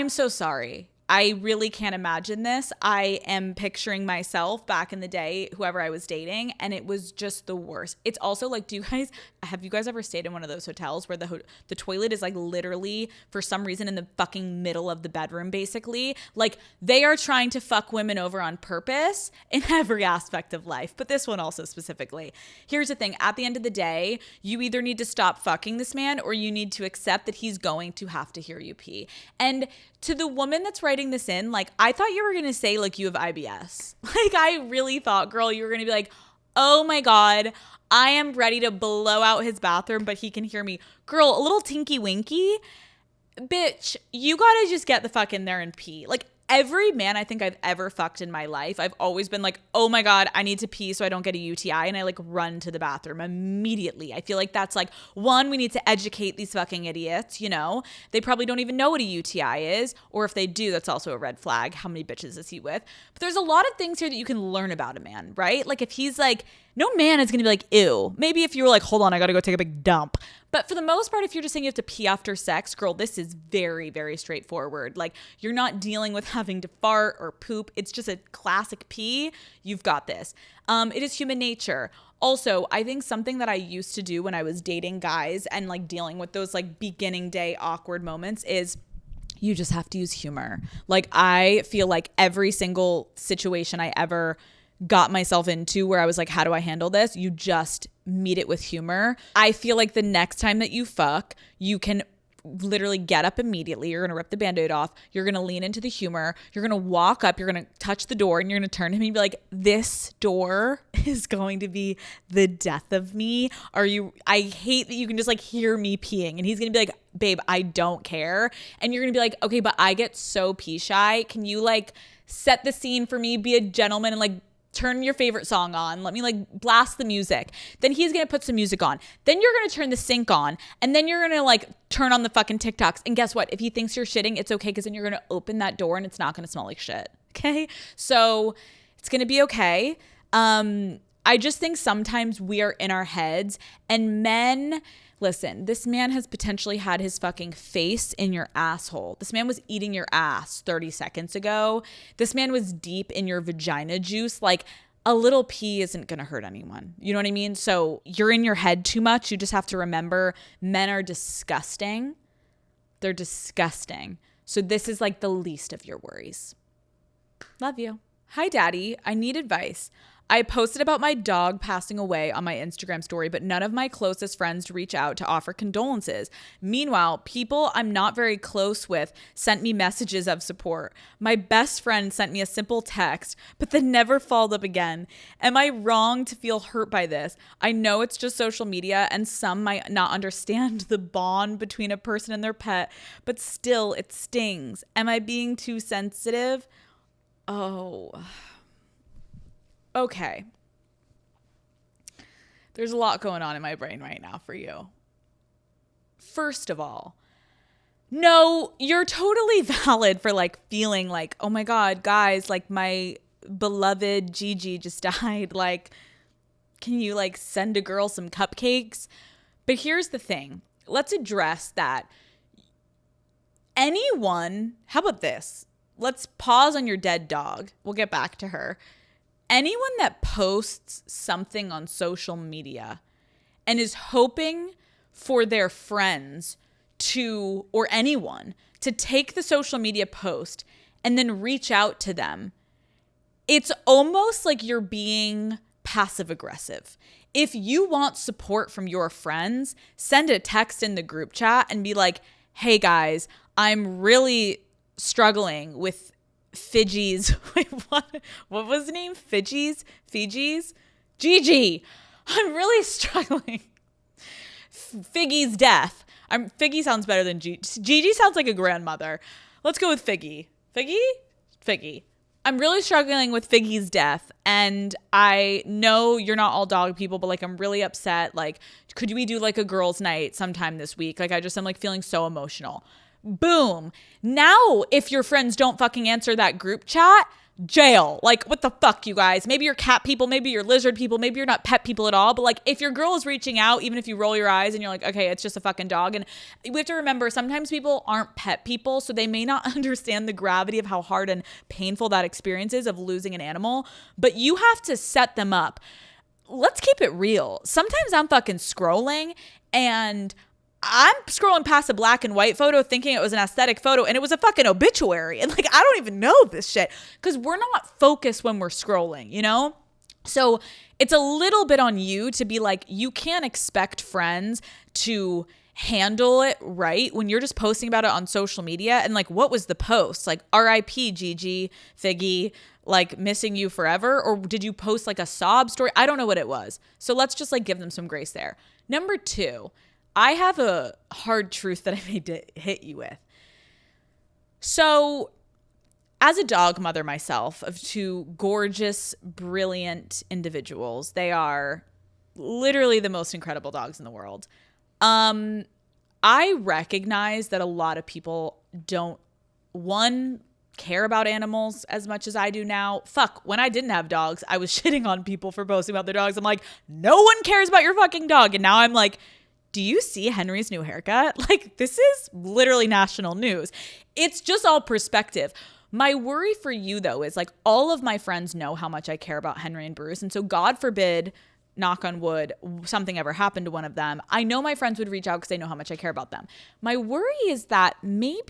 so sorry. I really can't imagine this. I am picturing myself back in the day, whoever I was dating, and it was just the worst. It's also like, have you guys ever stayed in one of those hotels where the toilet is like literally for some reason in the fucking middle of the bedroom, basically? Like they are trying to fuck women over on purpose in every aspect of life, but this one also specifically. Here's the thing. At the end of the day, you either need to stop fucking this man or you need to accept that he's going to have to hear you pee. And to the woman that's writing this in, like, I thought you were going to say, like, you have IBS. Like, I really thought, girl, you were going to be like, oh my God, I am ready to blow out his bathroom, but he can hear me. Girl, a little tinky winky. Bitch, you got to just get the fuck in there and pee. Like, every man I think I've ever fucked in my life, I've always been like, oh my God, I need to pee so I don't get a UTI. And I like run to the bathroom immediately. I feel like that's like, one, we need to educate these fucking idiots, you know? They probably don't even know what a UTI is. Or if they do, that's also a red flag. How many bitches is he with? But there's a lot of things here that you can learn about a man, right? Like if he's like, no man is going to be like, ew. Maybe if you were like, hold on, I got to go take a big dump. But for the most part, if you're just saying you have to pee after sex, girl, this is very, very straightforward. Like you're not dealing with having to fart or poop. It's just a classic pee. You've got this. It is human nature. Also, I think something that I used to do when I was dating guys and like dealing with those like beginning day awkward moments is you just have to use humor. Like I feel like every single situation I ever got myself into where I was like, how do I handle this? You just meet it with humor. I feel like the next time that you fuck, you can literally get up immediately. You're going to rip the Band-Aid off. You're going to lean into the humor. You're going to walk up. You're going to touch the door and you're going to turn to him and be like, this door is going to be the death of me. I hate that you can just like hear me peeing. And he's going to be like, babe, I don't care. And you're going to be like, okay, but I get so pee shy. Can you like set the scene for me? Be a gentleman and like turn your favorite song on. Let me like blast the music. Then he's going to put some music on. Then you're going to turn the sink on. And then you're going to like turn on the fucking TikToks. And guess what? If he thinks you're shitting, it's okay because then you're going to open that door and it's not going to smell like shit. Okay? So it's going to be okay. I just think sometimes we are in our heads and men... Listen, this man has potentially had his fucking face in your asshole. This man was eating your ass 30 seconds ago. This man was deep in your vagina juice. Like a little pee isn't going to hurt anyone. You know what I mean? So you're in your head too much. You just have to remember men are disgusting. They're disgusting. So this is like the least of your worries. Love you. Hi, Daddy. I need advice. I posted about my dog passing away on my Instagram story, but none of my closest friends reach out to offer condolences. Meanwhile, people I'm not very close with sent me messages of support. My best friend sent me a simple text, but then never followed up again. Am I wrong to feel hurt by this? I know it's just social media and some might not understand the bond between a person and their pet, but still it stings. Am I being too sensitive? Oh... Okay. There's a lot going on in my brain right now for you. First of all, no, you're totally valid for like feeling like, oh my God, guys, like my beloved Gigi just died. Like, can you like send a girl some cupcakes? But here's the thing. Let's address that. How about this? Let's pause on your dead dog. We'll get back to her. Anyone that posts something on social media and is hoping for their friends or anyone to take the social media post and then reach out to them, it's almost like you're being passive aggressive. If you want support from your friends, send a text in the group chat and be like, hey guys, I'm really struggling with Fiji's, wait, what was the name? Fiji's? Gigi. I'm really struggling. Figgy's death. Figgy sounds better than Gigi. Gigi sounds like a grandmother. Let's go with Figgy. Figgy. I'm really struggling with Figgy's death, and I know you're not all dog people, but like I'm really upset. Like, could we do like a girls' night sometime this week? Like, I'm like feeling so emotional. Boom. Now, if your friends don't fucking answer that group chat, jail. Like, what the fuck, you guys? Maybe you're cat people, maybe you're lizard people, maybe you're not pet people at all. But like, if your girl is reaching out, even if you roll your eyes and you're like, okay, it's just a fucking dog. And we have to remember, sometimes people aren't pet people, so they may not understand the gravity of how hard and painful that experience is of losing an animal. But you have to set them up. Let's keep it real. Sometimes I'm fucking scrolling and I'm scrolling past a black and white photo thinking it was an aesthetic photo, and it was a fucking obituary. And like, I don't even know this shit because we're not focused when we're scrolling, you know? So it's a little bit on you to be like, you can't expect friends to handle it right when you're just posting about it on social media. And like, what was the post? Like, RIP Gigi, Figgy, like missing you forever? Or did you post like a sob story? I don't know what it was. So let's just like give them some grace there. Number 2, I have a hard truth that I need to hit you with. So as a dog mother myself of 2 gorgeous, brilliant individuals, they are literally the most incredible dogs in the world. I recognize that a lot of people don't, one, care about animals as much as I do now. Fuck, when I didn't have dogs, I was shitting on people for posting about their dogs. I'm like, no one cares about your fucking dog. And now I'm like, do you see Henry's new haircut? Like, this is literally national news. It's just all perspective. My worry for you, though, is like all of my friends know how much I care about Henry and Bruce. And so God forbid, knock on wood, something ever happened to one of them. I know my friends would reach out because they know how much I care about them. My worry is that maybe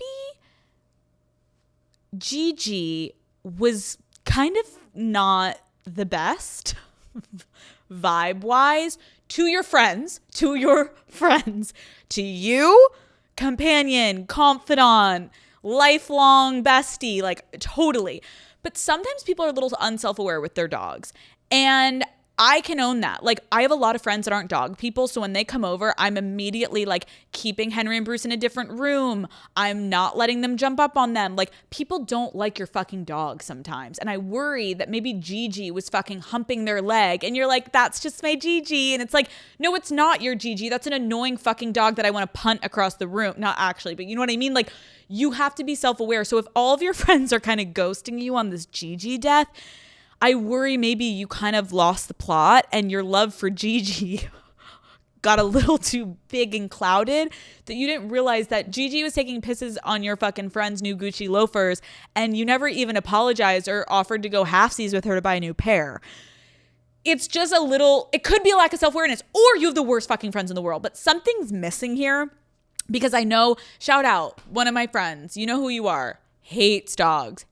Gigi was kind of not the best vibe-wise to your friends, to you, companion, confidant, lifelong bestie, like totally. But sometimes people are a little unself-aware with their dogs. And I can own that. Like, I have a lot of friends that aren't dog people. So when they come over, I'm immediately like keeping Henry and Bruce in a different room. I'm not letting them jump up on them. Like, people don't like your fucking dog sometimes. And I worry that maybe Gigi was fucking humping their leg. And you're like, that's just my Gigi. And it's like, no, it's not your Gigi. That's an annoying fucking dog that I want to punt across the room. Not actually, but you know what I mean? Like, you have to be self-aware. So if all of your friends are kind of ghosting you on this Gigi death, I worry maybe you kind of lost the plot and your love for Gigi got a little too big and clouded that you didn't realize that Gigi was taking pisses on your fucking friend's new Gucci loafers and you never even apologized or offered to go halfsies with her to buy a new pair. It's just a little, it could be a lack of self-awareness, or you have the worst fucking friends in the world, but something's missing here because I know, shout out, one of my friends, you know who you are, hates dogs.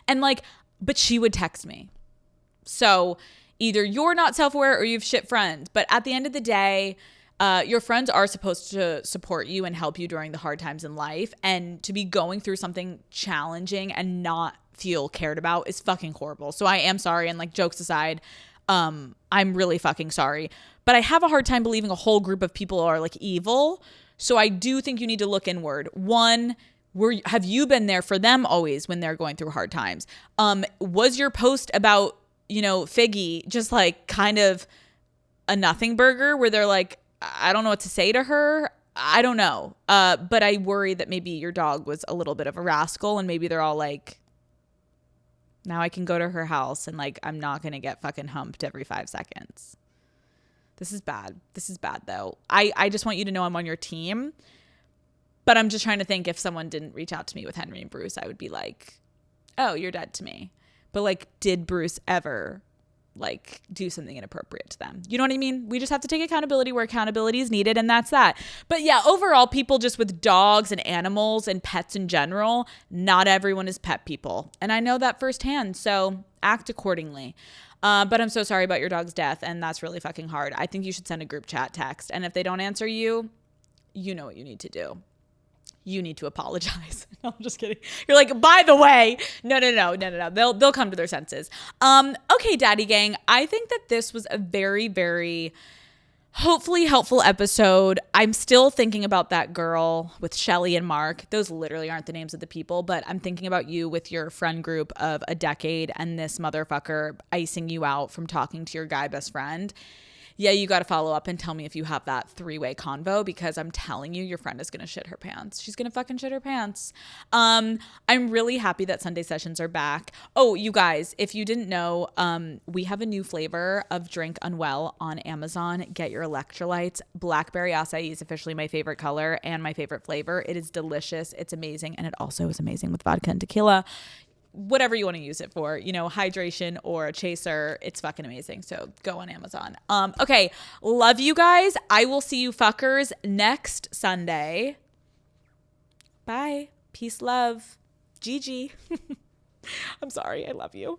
And like, but she would text me. So either you're not self-aware or you have shit friends. But at the end of the day, your friends are supposed to support you and help you during the hard times in life. And to be going through something challenging and not feel cared about is fucking horrible. So I am sorry. And like, jokes aside, I'm really fucking sorry. But I have a hard time believing a whole group of people are like evil. So I do think you need to look inward. One, have you been there for them always when they're going through hard times? Was your post about, Figgy just like kind of a nothing burger where they're like, I don't know what to say to her? I don't know. But I worry that maybe your dog was a little bit of a rascal and maybe they're all like, now I can go to her house and like, I'm not going to get fucking humped every 5 seconds. This is bad. Though. I just want you to know I'm on your team. But I'm just trying to think, if someone didn't reach out to me with Henry and Bruce, I would be like, oh, you're dead to me. But like, did Bruce ever like do something inappropriate to them? You know what I mean? We just have to take accountability where accountability is needed. And that's that. But yeah, overall, people just with dogs and animals and pets in general, not everyone is pet people. And I know that firsthand. So act accordingly. But I'm so sorry about your dog's death, and that's really fucking hard. I think you should send a group chat text. And if they don't answer you, you know what you need to do. You need to apologize. No, I'm just kidding. You're like, by the way, no. They'll come to their senses. Okay, Daddy Gang. I think that this was a very, very hopefully helpful episode. I'm still thinking about that girl with Shelly and Mark. Those literally aren't the names of the people, but I'm thinking about you with your friend group of a decade and this motherfucker icing you out from talking to your guy best friend. Yeah, you got to follow up and tell me if you have that 3-way convo, because I'm telling you, your friend is going to shit her pants. She's going to fucking shit her pants. I'm really happy that Sunday sessions are back. Oh, you guys, if you didn't know, we have a new flavor of drink Unwell on Amazon. Get your electrolytes. Blackberry acai is officially my favorite color and my favorite flavor. It is delicious. It's amazing. And it also is amazing with vodka and tequila. Whatever you want to use it for, hydration or a chaser, it's fucking amazing. So go on Amazon. Okay. Love you guys. I will see you fuckers next Sunday. Bye. Peace, love. Gigi. I'm sorry. I love you.